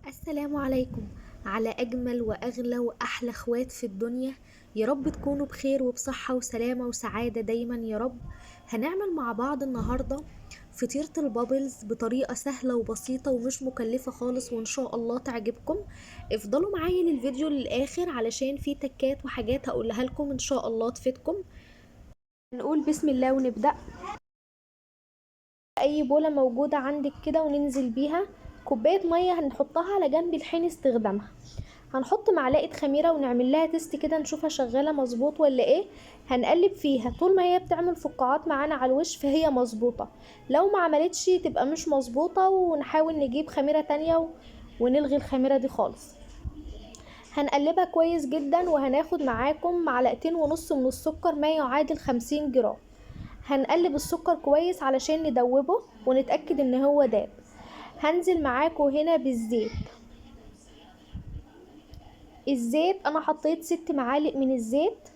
السلام عليكم على أجمل وأغلى وأحلى اخوات في الدنيا. يا رب تكونوا بخير وبصحة وسلامة وسعادة دايما يا رب. هنعمل مع بعض النهاردة فطيرة البابلز بطريقة سهلة وبسيطة ومش مكلفة خالص، وإن شاء الله تعجبكم. افضلوا معايا للفيديو للآخر علشان في تكات وحاجات هقولها لكم إن شاء الله تفيدكم. نقول بسم الله ونبدأ. اي بولة موجودة عندك كده وننزل بيها كوباية مية هنحطها على جنب لحين استخدامها. هنحط معلقة خميرة ونعمل لها تيست كده نشوفها شغالة مظبوط ولا ايه. هنقلب فيها طول ما هي بتعمل فقاعات معانا على الوش فهي مظبوطة. لو ما عملتش تبقى مش مظبوطة ونحاول نجيب خميرة تانية ونلغي الخميرة دي خالص. هنقلبها كويس جدا وهناخد معاكم معلقتين ونص من السكر ما يعادل 50 جرام. هنقلب السكر كويس علشان ندوبه ونتأكد ان هو داب. هنزل معاكم هنا بالزيت. الزيت انا حطيت 6 معالق من الزيت،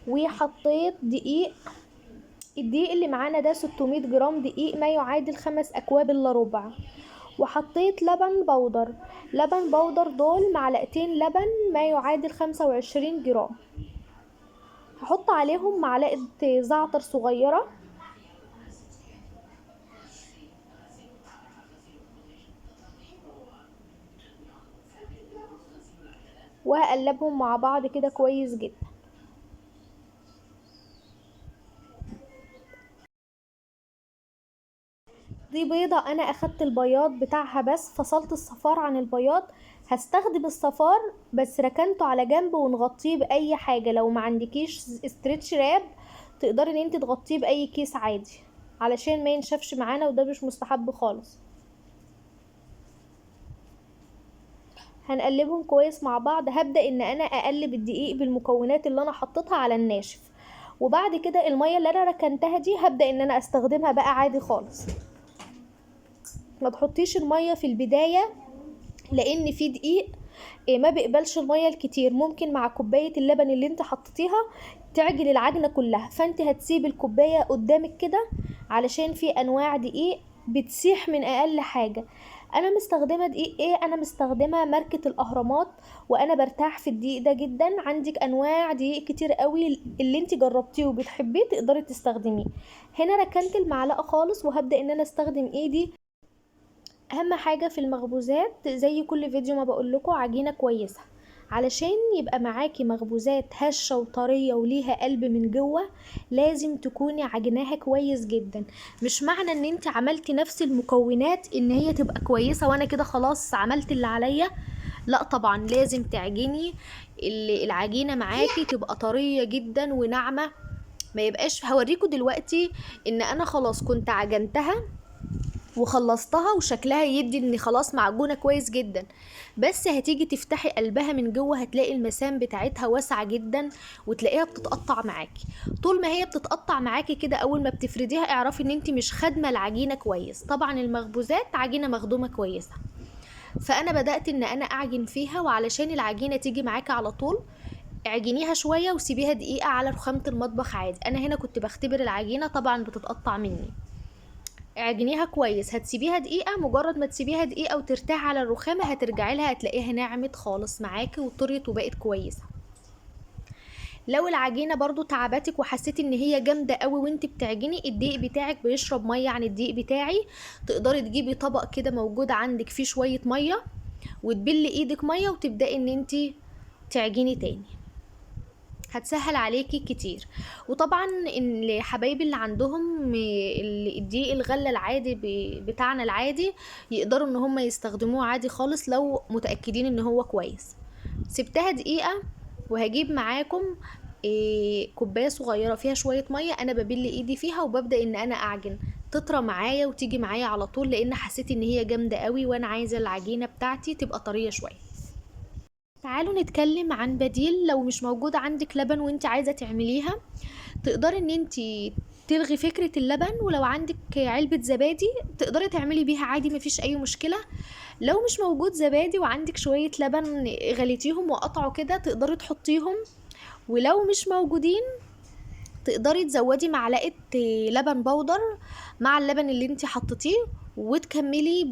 وحطيت دقيق. الدقيق اللي معانا ده 600 جرام دقيق ما يعادل 5 اكواب الا ربع. وحطيت لبن بودر. لبن بودر دول معلقتين لبن ما يعادل 25 جرام. هحط عليهم معلقة زعتر صغيرة، وهقلبهم مع بعض كده كويس جدا. دي بيضة انا اخدت البياض بتاعها بس فصلت الصفار عن البياض. هستخدم الصفار بس ركنته على جنب ونغطيه باي حاجة. لو ما عندكيش استرتش راب تقدري ان انت تغطيه باي كيس عادي علشان ما ينشفش معانا، وده مش مستحب خالص. هنقلبهم كويس مع بعض. هبدأ ان انا اقلب الدقيق بالمكونات اللي انا حطيتها على الناشف، وبعد كده المية اللي انا ركنتها دي هبدأ ان انا استخدمها بقى عادي خالص. ما تحطيش المية في البداية لان في دقيق ما بيقبلش المية الكتير، ممكن مع كوباية اللبن اللي انت حطيتيها تعجن العجنة كلها. فانت هتسيب الكوباية قدامك كده علشان في انواع دقيق بتسيح من اقل حاجة. انا مستخدمة دقيق ايه؟ انا مستخدمة ماركة الاهرامات، وانا برتاح في الدقيق ده جدا. عندك انواع دقيق كتير قوي اللي انت جربتيه وبتحبيه تقدري تستخدميه. هنا ركنت المعلقة خالص وهبدأ ان انا استخدم ايدي. اهم حاجة في المخبوزات زي كل فيديو ما بقولكوا عجينة كويسة علشان يبقى معاكي مخبوزات هشة وطرية وليها قلب من جوه. لازم تكوني عجناها كويس جدا. مش معنى ان انت عملتي نفس المكونات ان هي تبقى كويسة وانا كده خلاص عملت اللي عليا. لا طبعا لازم تعجني العجينة معاكي تبقى طرية جدا وناعمة. ما يبقاش هوريكوا دلوقتي ان انا خلاص كنت عجنتها وخلصتها وشكلها يدي ان خلاص معجونة كويس جدا، بس هتيجي تفتحي قلبها من جوه هتلاقي المسام بتاعتها واسعة جدا وتلاقيها بتتقطع معاكي. طول ما هي بتتقطع معاكي كده اول ما بتفرديها اعرفي ان انت مش خادمة العجينة كويس. طبعا المخبوزات عجينة مخدومة كويسة. فانا بدأت ان انا اعجن فيها، وعلشان العجينة تيجي معاكي على طول اعجنيها شوية وسيبيها دقيقة على رخامة المطبخ عادي. انا هنا كنت بختبر العجينة طبعا بتتقطع مني. اعجنيها كويس، هتسيبيها دقيقة. مجرد ما تسيبيها دقيقة وترتاح على الرخامة هترجعي لها هتلاقيها نعمت خالص معاكي وطريت وبقت كويسة. لو العجينة برضو تعبتك وحسيتي ان هي جامدة قوي وانت بتعجني الدقيق بتاعك بيشرب مية عن الدقيق بتاعي، تقدري تجيبي طبق كده موجود عندك فيه شوية مية وتبلي ايدك مية وتبدأي ان انت تعجني تاني. هتسهل عليكي كتير. وطبعا ان حبايبي اللي عندهم الدقيق الغله العادي بتاعنا العادي يقدروا ان هم يستخدموه عادي خالص لو متاكدين ان هو كويس. سبتها دقيقه وهجيب معاكم كوبايه صغيره فيها شويه ميه. انا ببل ايدي فيها وببدا ان انا اعجن تطرى معايا وتيجي معايا على طول لان حسيت ان هي جامده قوي وانا عايزه العجينه بتاعتي تبقى طريه شويه. تعالوا نتكلم عن بديل. لو مش موجود عندك لبن وانت عايزة تعمليها تقدري ان انت تلغي فكرة اللبن، ولو عندك علبة زبادي تقدري تعملي بيها عادي مفيش اي مشكلة. لو مش موجود زبادي وعندك شوية لبن غليتيهم وقطعوا كده تقدري تحطيهم. ولو مش موجودين تقدري تزودي معلقة لبن بودر مع اللبن اللي انت حطيتيه وتكملي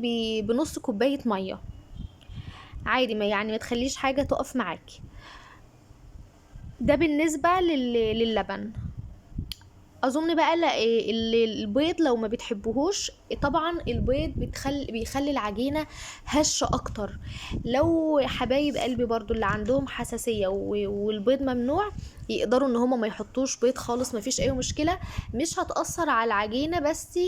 بنص كوباية مية. عادي، ما تخليش حاجة تقف معاكي. ده بالنسبة للبن. اظن بقى البيض لو ما بتحبوهوش، طبعا البيض بيخلي العجينة هشة اكتر. لو حبايب قلبي برضو اللي عندهم حساسية والبيض ممنوع، يقدروا ان هما ما يحطوش بيض خالص، ما فيش اي مشكلة، مش هتأثر على العجينة. بس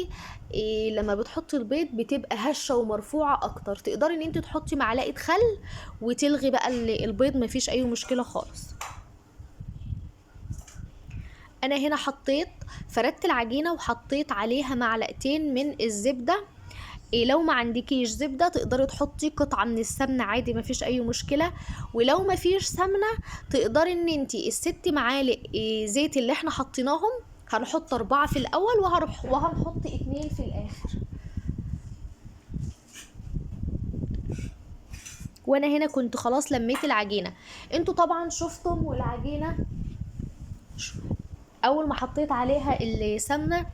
لما بتحطي البيض بتبقى هشة ومرفوعة اكتر. تقدري ان انت تحطي معلقة خل وتلغي بقى البيض، ما فيش اي مشكلة خالص. انا هنا فردت العجينة وحطيت عليها معلقتين من الزبدة. لو ما عندكيش زبدة تقدري تحطي قطعة من السمنة عادي، ما فيش اي مشكلة. ولو ما فيش سمنة تقدري ان انتي الست معالق زيت اللي احنا حطيناهم، هنحط 4 في الاول وهنحط 2 في الاخر. وانا هنا كنت خلاص لميت العجينة. انتوا طبعا شفتم والعجينة اول ما حطيت عليها السمنه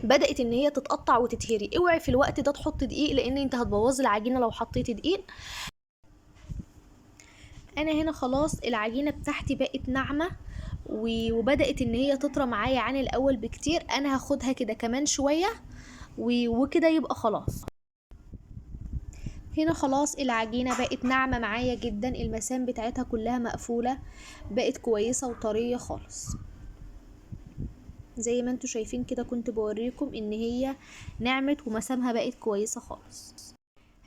بدات ان هي تتقطع وتتهري. اوعي في الوقت ده تحط دقيق، لان انت هتبوظي العجينه لو حطيتي دقيق. انا هنا خلاص العجينه بتاعتي بقت ناعمه وبدات ان هي تطرى معايا عن الاول بكتير. انا هاخدها كده كمان شويه وكده يبقى خلاص. هنا خلاص العجينه بقت ناعمه معايا جدا، المسام بتاعتها كلها مقفوله، بقت كويسه وطريه خالص زي ما انتوا شايفين كده. كنت بوريكم ان هي نعمت ومسامها بقت كويسة خالص.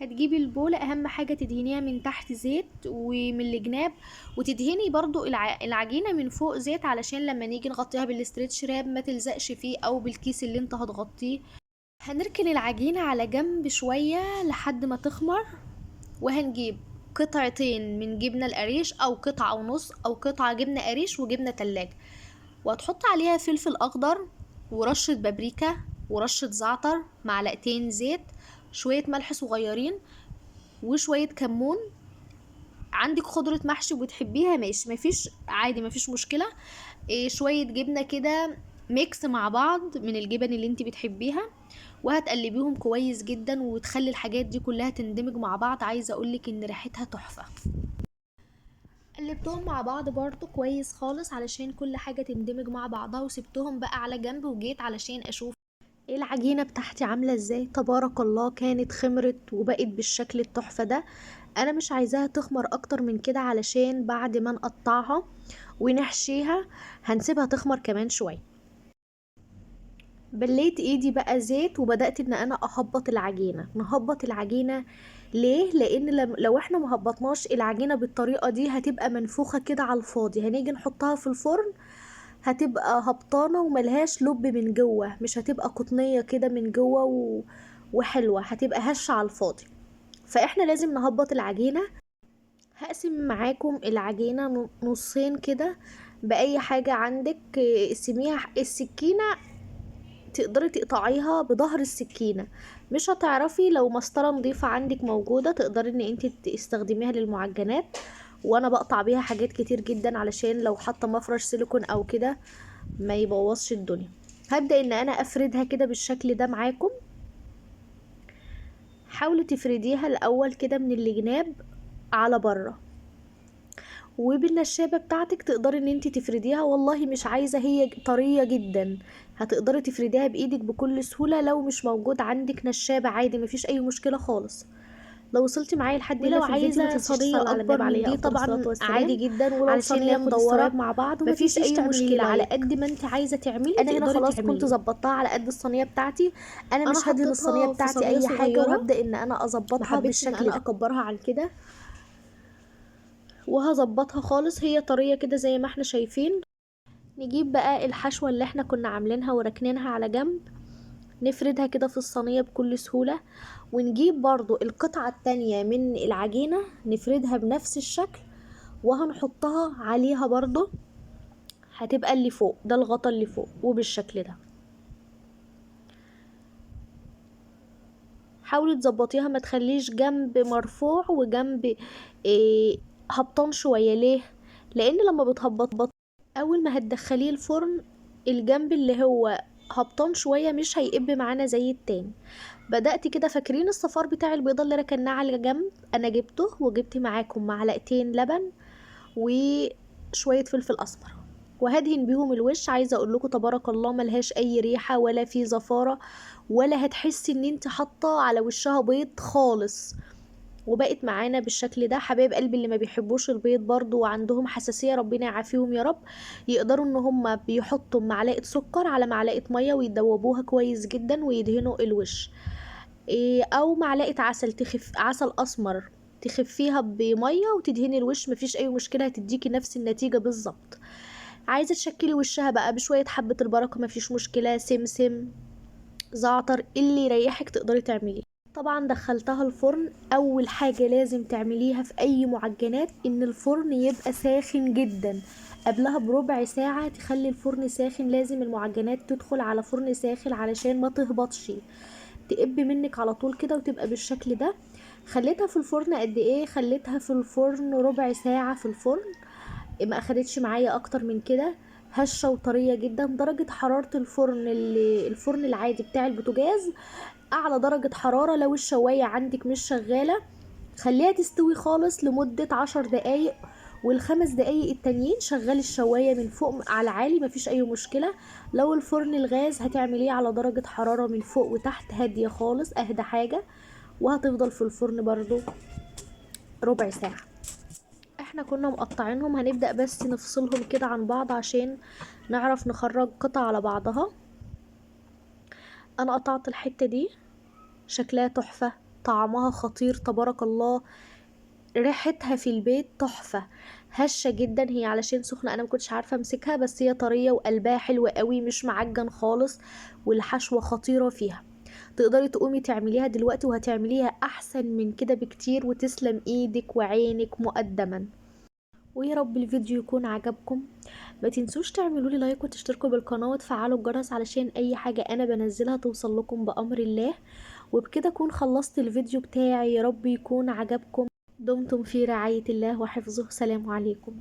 هتجيبي البولة، اهم حاجة تدهنيها من تحت زيت ومن الجناب، وتدهني برضو العجينة من فوق زيت علشان لما نيجي نغطيها بالاسترتش راب ما تلزقش فيه او بالكيس اللي انت هتغطيه. هنركن العجينة على جنب شوية لحد ما تخمر، وهنجيب قطعتين من جبنة القريش او قطعة ونص او قطعة جبنة قريش وجبنة تلاجة، وهتحط عليها فلفل اخضر ورشة بابريكا ورشة زعتر، معلقتين زيت، شوية ملح صغيرين وشوية كمون. عندك خضرة محشي وبتحبيها ماشي، مفيش عادي مفيش مشكلة. شوية جبنة كده ميكس مع بعض من الجبن اللي انت بتحبيها، وهتقلبيهم كويس جدا وتخلي الحاجات دي كلها تندمج مع بعض. عايزة اقولك ان ريحتها تحفة. قلبتهم مع بعض برضو كويس خالص علشان كل حاجة تندمج مع بعضها، وسبتهم بقى على جنب وجيت علشان اشوف ايه العجينة بتاعتي عاملة ازاي. تبارك الله كانت خمرت وبقت بالشكل التحفة ده. انا مش عايزاها تخمر اكتر من كده علشان بعد ما نقطعها ونحشيها هنسيبها تخمر كمان شوية. بليت ايدي بقى زيت وبدأت ان انا اهبط العجينة. نهبط العجينة ليه؟ لان لو احنا مهبطناش العجينة بالطريقة دي هتبقى منفوخة كده على الفاضي. هنيجي نحطها في الفرن هتبقى هبطانة وملهاش لب من جوه، مش هتبقى قطنية كده من جوه وحلوة، هتبقى هشة على الفاضي. فاحنا لازم نهبط العجينة. هقسم معاكم العجينة نصين كده بأي حاجة عندك. قسميها السكينة تقدري تقطعيها بظهر السكينة، مش هتعرفي. لو مسطرة نظيفة عندك موجودة تقدري ان انت تستخدميها للمعجنات، وانا بقطع بيها حاجات كتير جدا علشان لو حاطه مفرش سيليكون او كده ما يبوظش الدنيا. هبدأ ان انا افردها كده بالشكل ده معاكم. حاولي تفرديها الاول كده من الجناب على بره، وبالنشابة بتاعتك تقدري ان انت تفرديها. والله مش عايزة هي طرية جدا هتقدري تفرديها بايدك بكل سهولة. لو مش موجود عندك نشابة عادي مفيش اي مشكلة خالص. لو وصلتي معايا لحد هنا في الفيديو ما تنسيش تصلي على النبي عليه افضل الصلاه والسلام. عادي جدا، ولو صينيه مدوره مع بعض مفيش اي مشكله على قد ما انت عايزه تعملي. انا هنا خلاص كنت ظبطتها على قد الصينيه بتاعتي. انا مش هدهن الصينيه بتاعتي اي حاجه، وهبدا ان انا اظبطها بالشكل ده، اكبرها عن كده وهظبطها خالص. هي طريه كده زي ما احنا شايفين. نجيب بقى الحشوه اللي احنا كنا عاملينها وركنينها على جنب، نفردها كده في الصينية بكل سهولة، ونجيب برضو القطعة التانية من العجينة نفردها بنفس الشكل وهنحطها عليها برضو. هتبقى اللي فوق ده الغطا اللي فوق وبالشكل ده. حاولي تظبطيها، ما تخليش جنب مرفوع وجنب هبطان شوية. ليه؟ لان لما بتهبط اول ما هتدخليه الفرن الجنب اللي هو هبطان شوية مش هيقب معانا زي التاني. بدأت كده. فاكرين الصفار بتاع البيضة اللي ركناه على جنب؟ انا جبته، وجبت معاكم معلقتين لبن وشوية فلفل اسمر، وهدهن بيهم الوش. عايزه اقول لكم تبارك الله ملهاش اي ريحه ولا في زفاره، ولا هتحسي ان انت حاطه على وشها بيض خالص. وبقت معانا بالشكل ده. حبايب قلبي اللي ما بيحبوش البيض برضو وعندهم حساسيه، ربنا يعافيهم يا رب، يقدروا ان هم بيحطوا معلقه سكر على معلقه ميه ويدوبوها كويس جدا ويدهنوا الوش. او معلقه عسل، عسل اسمر تخفيها بميه وتدهني الوش، مفيش اي مشكله، هتديكي نفس النتيجه بالظبط. عايزه تشكلي وشها بقى بشويه حبه البركه، مفيش مشكله، سمسم، زعتر، اللي يريحك تقدري تعمليه. طبعا دخلتها الفرن. اول حاجه لازم تعمليها في اي معجنات ان الفرن يبقى ساخن جدا. قبلها بربع ساعه تخلي الفرن ساخن. لازم المعجنات تدخل على فرن ساخن علشان ما تهبطش، تقب منك على طول كده وتبقى بالشكل ده. خليتها في الفرن قد ايه؟ خليتها في الفرن ربع ساعه في الفرن، ما اخدتش معايا اكتر من كده. هشه وطريه جدا. درجه حراره الفرن الفرن العادي بتاع البوتاجاز اعلى درجه حراره. لو الشوايه عندك مش شغاله خليها تستوي خالص لمده 10 دقايق، والخمس دقايق التانيين شغلي الشوايه من فوق على عالي، مفيش اي مشكله. لو الفرن الغاز هتعمليه على درجه حراره من فوق وتحت هاديه خالص، اهدى حاجه، وهتفضل في الفرن برضو ربع ساعه. احنا كنا مقطعينهم، هنبدأ بس نفصلهم كده عن بعض عشان نعرف نخرج قطع على بعضها. انا قطعت الحتة دي، شكلها تحفة، طعمها خطير تبارك الله، ريحتها في البيت تحفة، هشة جدا. هي علشان سخنة انا مكنتش عارفة امسكها، بس هي طرية وقلبها حلو قوي، مش معجن خالص، والحشوة خطيرة فيها. تقدري تقومي تعمليها دلوقتي وهتعمليها احسن من كده بكتير، وتسلم ايدك وعينك مقدما. ويا رب الفيديو يكون عجبكم. ما تنسوش تعملوا لي لايك وتشتركوا بالقناة وتفعلوا الجرس علشان اي حاجة انا بنزلها توصل لكم بأمر الله. وبكده اكون خلصت الفيديو بتاعي، يا رب يكون عجبكم. دمتم في رعاية الله وحفظه. سلام عليكم.